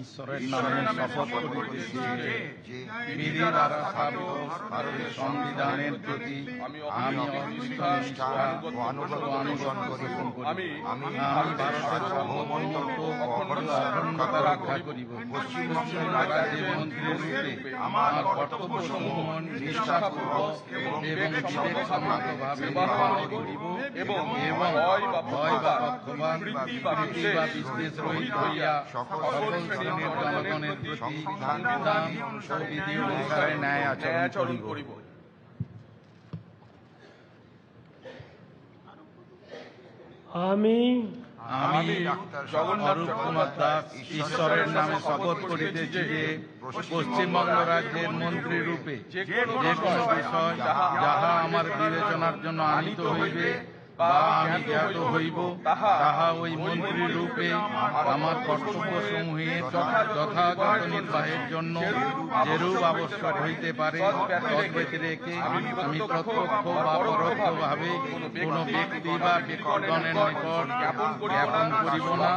ঈশ্বরের নামে শপথ করিতেছি যে বিধি দ্বারা ভারতের সংবিধানের প্রতি আমি অনিষ্ঠা ও অনুসরণ করিব। আমি ভারতের সার্বভৌমত্ব ও অখণ্ডতা রক্ষা করিব। পশ্চিমবঙ্গ রাজ্যের মন্ত্রী রূপে আমার কর্তব্যসমূহ নিষ্ঠাপূর্বক এবং বিবেকসম্মতভাবে পালন করিব এবং ভয় বা পক্ষপাত প্রীতি বা বিদ্বেষ রহিত হইয়া সকল শ্রেণীর জনগণের প্রতি সংবিধান ও বিধি অনুসারে ন্যায় আচরণ করিব। আমি অরূপ কুমার দাস ঈশ্বরের নামে শপথ করিতেছি যে পশ্চিমবঙ্গ রাজ্যের মন্ত্রী রূপে যে কোনো বিষয় যাহা আমার বিবেচনার জন্য আনিত হইবে বা আমি জ্ঞাত হইব, তাহা ওই মন্ত্রী রূপে আমার কর্তব্যসমূহের যথাযথ নির্বাহের জন্য যেরূপ আবশ্যক হইতে পারে তদ্ব্যতিরেকে আমি প্রত্যক্ষ বা পরোক্ষভাবে কোনো ব্যক্তি বা ব্যক্তিগণের নিকট জ্ঞাপন করিব না